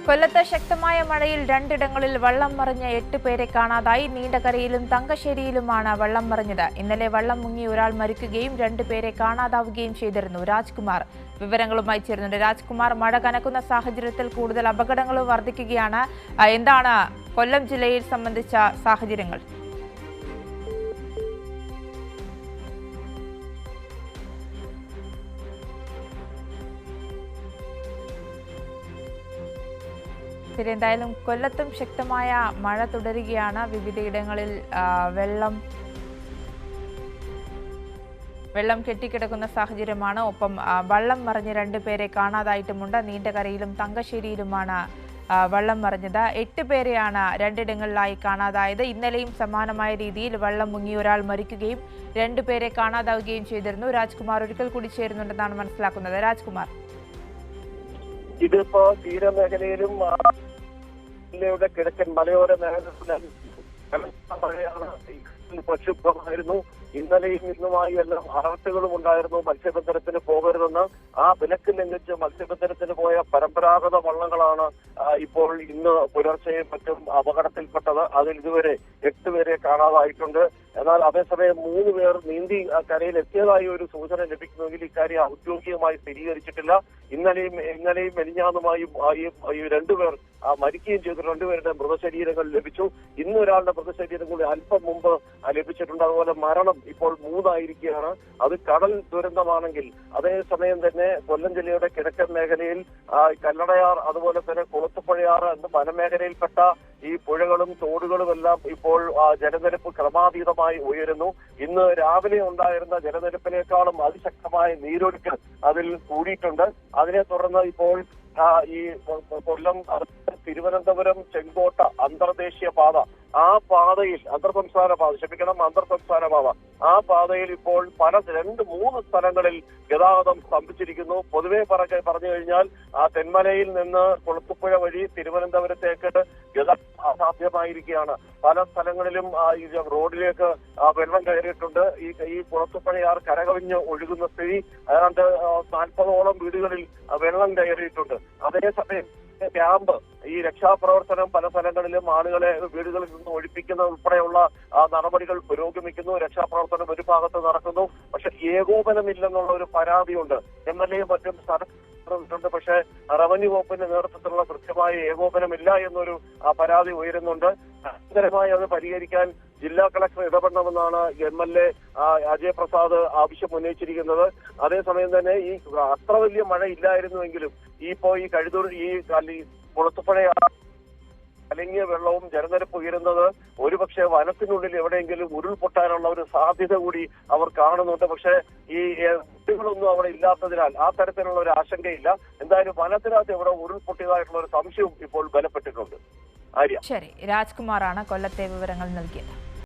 കൊല്ലത്ത് ശക്തമായ മഴയിൽ രണ്ടിടങ്ങളിൽ വള്ളം മറിഞ്ഞ 8 പേരെ കാണാതായി. നീണ്ടകരയിലും തങ്കശ്ശേരിയിലുമാണ് വള്ളം മറിഞ്ഞത്. ഇന്നലെ വള്ളം മുങ്ങി ഒരാൾ മരിക്കുകയും 2 പേരെ കാണാതാവുകയും ചെയ്തിരുന്നു. രാജ്കുമാർ വിവരങ്ങളുമായി ചേരുന്നുണ്ട്. രാജ്കുമാർ, മഴ കനക്കുന്ന സാഹചര്യത്തിൽ കൂടുതൽ അപകടങ്ങളും വർദ്ധിക്കുകയാണ്. എന്താണ് കൊല്ലം ജില്ലയിൽ സംബന്ധിച്ച സാഹചര്യങ്ങൾ? ശരി, എന്തായാലും കൊല്ലത്തും ശക്തമായ മഴ തുടരുകയാണ്. വിവിധയിടങ്ങളിൽ വെള്ളം കെട്ടിക്കിടക്കുന്ന സാഹചര്യമാണ്. ഒപ്പം വള്ളം മറിഞ്ഞ് 2 പേരെ കാണാതായിട്ടുമുണ്ട്. നീണ്ടകരയിലും തങ്കശ്ശേരിയിലുമാണ് വള്ളം മറിഞ്ഞത്. 8 പേരെയാണ് രണ്ടിടങ്ങളിലായി കാണാതായത്. ഇന്നലെയും സമാനമായ രീതിയിൽ വള്ളം മുങ്ങി ഒരാൾ മരിക്കുകയും 2 പേരെ കാണാതാവുകയും ചെയ്തിരുന്നു. രാജ്കുമാർ ഒരിക്കൽ കൂടി ചേരുന്നുണ്ടെന്നാണ് മനസ്സിലാക്കുന്നത്. രാജ്കുമാർ, ഇതിപ്പോ തീരമേഖലയിലും ജില്ലയുടെ കിഴക്കൻ മലയോര മേഖലയിലും പ്രക്ഷുബ്ധമായിരുന്നു. ഇന്നലെയും ഇന്നുമായി എല്ലാം അറസ്റ്റുകളും ഉണ്ടായിരുന്നു. മത്സ്യബന്ധനത്തിന് പോകരുതെന്ന് ആ വിലക്ക് ലംഘിച്ച് മത്സ്യബന്ധനത്തിന് പോയ പരമ്പരാഗത വള്ളങ്ങളാണ് ഇപ്പോൾ ഇന്ന് പുലർച്ചെയും മറ്റും അപകടത്തിൽപ്പെട്ടത്. അതിൽ ഇതുവരെ 8 പേരെ കാണാതായിട്ടുണ്ട്. എന്നാൽ അതേസമയം 3 പേർ നീന്തി കരയിൽ എത്തിയതായി ഒരു സൂചന ലഭിക്കുന്നുവെങ്കിൽ ഇക്കാര്യം ഔദ്യോഗികമായി സ്ഥിരീകരിച്ചിട്ടില്ല. ഇന്നലെയും മെലിഞ്ഞാന്നുമായും ഈ 2 പേർ മരിക്കുകയും ചെയ്തു. 2 പേരുടെ മൃതശരീരങ്ങൾ ലഭിച്ചു. ഇന്ന് ഒരാളുടെ മൃതശരീരം കൂടി അല്പം മുമ്പ് ലഭിച്ചിട്ടുണ്ട്. അതുപോലെ മരണം ഇപ്പോൾ 3 ആയിരിക്കുകയാണ്. അത് കടൽ ദുരന്തമാണെങ്കിൽ അതേസമയം തന്നെ കൊല്ലം ജില്ലയുടെ കിഴക്കൻ മേഖലയിൽ കല്ലടയാർ, അതുപോലെ തന്നെ കുളത്തുപുഴയാർ എന്ന വനമേഖലയിൽപ്പെട്ട ഈ പുഴകളും തോടുകളും എല്ലാം ഇപ്പോൾ ജലനിരപ്പ് ക്രമാതീതമായി ഉയരുന്നു. ഇന്ന് രാവിലെ ഉണ്ടായിരുന്ന ജലനിരപ്പിനേക്കാളും അതിശക്തമായ നീരൊഴുക്ക് അതിൽ കൂടിയിട്ടുണ്ട്. അതിനെ തുടർന്ന് ഇപ്പോൾ ഈ കൊല്ലം തിരുവനന്തപുരം ചെങ്കോട്ട അന്തർദേശീയ പാത, ആ പാതയിൽ അന്തർസംസ്ഥാന പാത ആ പാതയിൽ ഇപ്പോൾ 2-3 സ്ഥലങ്ങളിൽ ഗതാഗതം സ്തംഭിച്ചിരിക്കുന്നു. പൊതുവെ പറഞ്ഞു കഴിഞ്ഞാൽ തെന്മലയിൽ നിന്ന് കുളത്തുപുഴ വഴി തിരുവനന്തപുരത്തേക്ക് ഗതാഗതം അസാധ്യമായിരിക്കുകയാണ്. പല സ്ഥലങ്ങളിലും റോഡിലേക്ക് വെള്ളം കയറിയിട്ടുണ്ട്. ഈ കുളത്തുപുഴയാർ കരകവിഞ്ഞ് ഒഴുകുന്ന സ്ഥിതി, ഏതാണ്ട് 40ഓളം വീടുകളിൽ വെള്ളം കയറിയിട്ടുണ്ട്. അതേസമയം ക്യാമ്പ്, ഈ രക്ഷാപ്രവർത്തനം പല സ്ഥലങ്ങളിലും ആളുകളെ വീടുകളിൽ നിന്ന് ഒഴിപ്പിക്കുന്ന ഉൾപ്പെടെയുള്ള നടപടികൾ പുരോഗമിക്കുന്നു. രക്ഷാപ്രവർത്തനം ഒരു ഭാഗത്ത് നടക്കുന്നു. പക്ഷെ ഏകോപനമില്ലെന്നുള്ള ഒരു പരാതിയുണ്ട്. MLA മറ്റും ണ്ട്. പക്ഷേ റവന്യൂ വകുപ്പിന്റെ നേതൃത്വത്തിലുള്ള കൃത്യമായ ഏകോപനമില്ല എന്നൊരു പരാതി ഉയരുന്നുണ്ട്. അടിയന്തരമായി അത് പരിഹരിക്കാൻ ജില്ലാ കളക്ടർ ഇടപെടണമെന്നാണ് MLA അജയ് പ്രസാദ് ആവശ്യം ഉന്നയിച്ചിരിക്കുന്നത്. അതേസമയം തന്നെ ഈ അത്ര വലിയ മഴ ഇല്ലായിരുന്നുവെങ്കിലും ഈ കഴുതൂർ ഈ കുളത്തുപുഴ കലങ്ങിയ വെള്ളവും ജലനിരപ്പ് ഉയരുന്നത് ഒരുപക്ഷെ വനത്തിനുള്ളിൽ എവിടെയെങ്കിലും ഉരുൾപൊട്ടാനുള്ള ഒരു സാധ്യത കൂടി അവർ കാണുന്നുണ്ട്. പക്ഷേ ഈ കുട്ടികളൊന്നും അവിടെ ഇല്ലാത്തതിനാൽ ആ തരത്തിലുള്ള ഒരു ആശങ്കയില്ല. എന്തായാലും വനത്തിനകത്ത് എവിടെ ഉരുൾപൊട്ടിയതായിട്ടുള്ള ഒരു സംശയവും ഇപ്പോൾ ബലപ്പെട്ടിട്ടുണ്ട്. ആര്യ, ശരി, രാജ്കുമാറാണ് കൊല്ലത്തെ വിവരങ്ങൾ നൽകിയത്.